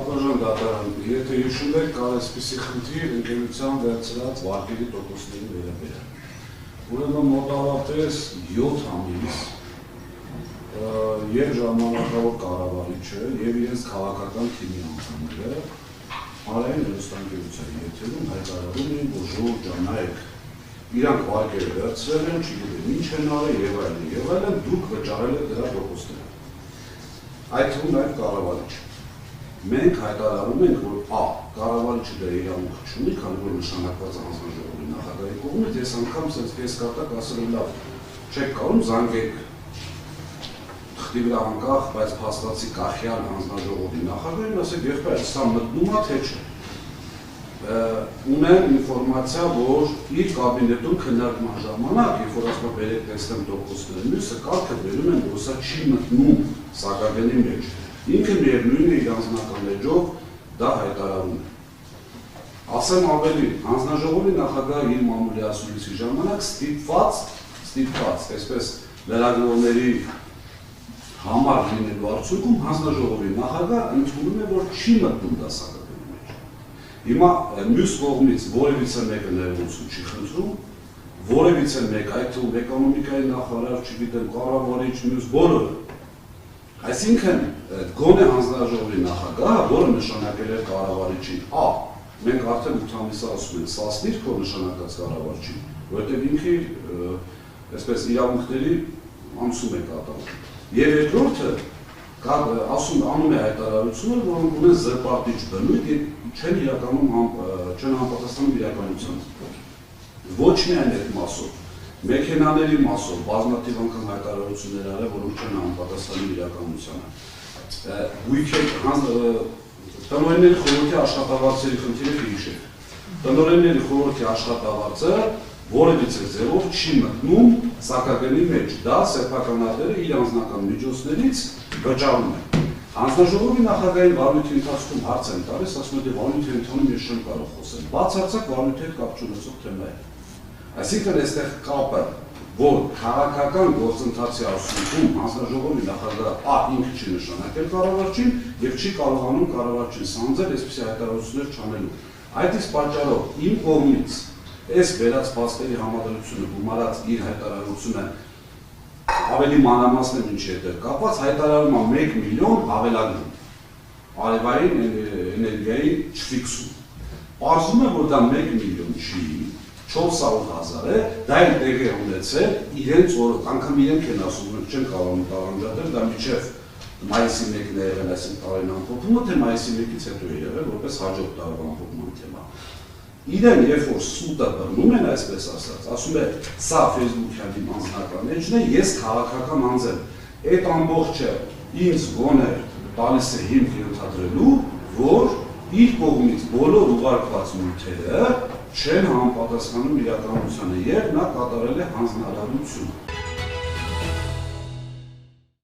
Ապաժան դատարան, եթե հիշում եք, կար այսպիսի խնդիր ընկերության վերցրած վարկերի տոկոսների վերաբերյալ։ Ուրեմն մոտավորապես 7 ամիս եւ ժամանակավոր կառավարիչը եւ իրենց քաղաքական թիմի անդամները հանրային հեռուստաընկերության եթերում հայտարարում էին, որ ժողովուրդ ջան, նայեք, իրանք վարկերը վերցրել են, չգիտեմ ինչ են արել եւ այլն, դուք վճարել եք դրա տոկոսները։ Այդ թվում նաեւ կառավարիչը։ Մենք հայտարարում ենք, որ կառավարիչը դրա իրավունք չունի, քանի որ նշանակված հանձնաժողովի նախագահի կողմից, ես անգամ sense կեսկատակ ասել եմ լավ, չեք կարող զանգեք թղթի վրա անկախ, բայց փաստացի Կախյան հանձնաժողովի նախագահին, ասեք եղբայր, սա մտնում է թե չէ։ Ունեմ ինֆորմացիա, որ իր կաբինետում քննարկման ժամանակ, երբ որ ասում բերեք տեսնեմ տոկոսները, մյուսը կարգը բերում են, որ սա չի մտնում սակագնի մեջ։ Ինքը միևնույն է իր անձնական էջով դա հայտարարում է։ Ասեմ ավելի, հանձնաժողովի նախագահը իր մամուլի ասուլիսի ժամանակ ստիպված, այսպես լրագրողների համար լինելու արդյունքում հանձնաժողովի նախագահը ընդունում է, որ չի մտնում դա սակագնի մեջ։ Հիմա մյուս կողմից որևիցե մեկը ներողություն չի խնդրում, որևիցե մեկ, այդ թվում էկոնոմիկայի նախարար, չգիտեմ, կառավարիչ, մյուս բոլորը։ Այսինքն, գոնե հանձնաժողովի նախագահը, որը նշանակել էր կառավարիչին, մենք արդեն 8 ամիս ասում ենք, սաստիր քո նշանակած կառավարչին, որովհետև ինքը այսպես իրավունքների ամսում է կատարում։ Եվ երկրորդը անում է հայտարարությունը, որոնք ունեն զրպարտիչ բնույթ եւ չեն համապատասխանում իրականությանը։ Ոչ միայն այդ մասով, մեքենաների մասով բազմաթիվ անգամ հայտարարություններ արել, որոնք չեն համապատասխանում իրականությանը։ Տնօրենների խորհրդի աշխատավարձերի խնդիրը հիշեք։ Տնօրենների խորհրդի աշխատավարձը որևիցե ձևով չի մտնում սակագնի մեջ, դա սեփականատերը իր անձնական միջոցներից վճարում է։ Հանձնաժողովի նախագահի վարույթի ընթացքում հարց են տալիս, ասում է վարույթի ընթանում ես չեմ կարող խոսել։ Բացարձակ վարույթի հետ կապ չունեցող թեմա է։ Այսինքն այստեղ կապը, որ քաղաքական գործընթացի արդյունքում հանձնաժողովի նախագահը ինքը չի նշանակել կառավարչին եւ չի կարողանում կառավարչին սանձել այսպիսի հայտարարություններ չանելու։ Այդ իսկ պատճառով իմ կողմից այս վերած փաստերի համադրությունը գումարած իր հայտարարությունը ավելի մանրամասն է ինչի հետ կապված հայտարարում է 1 միլիոն ավելագնում արևային էներգիայի չֆիքսում։ Պարզվում է, որ դա 1 միլիոն չի, 400,000 է, դա էլ տեղի է ունեցել իրենց օրոք, անգամ իրենք են ասում, որ չեն կարողանում տարանջատել, դա մինչև մայիսի 1-ն է եղել, այսինքն տարին ամփոփումը, թե մայիսի 1-ից հետո է եղել, որպես հաջորդ տարվա ամփոփման թեմա։ Իրեն երբ որ սուտը բռնում են, այսպես ասած, ասում է, սա Facebook-յան իմ անձնական էջն է, ես քաղաքական անձ եմ։ Այդ ամբողջը ինձ գոնե տալիս է հիմք ենթադրելու, որ իր կողմից բոլոր ուղարկված նյութերը չեն համապատասխանում իրականությանը եւ նա կատարել է հանձնարարություն։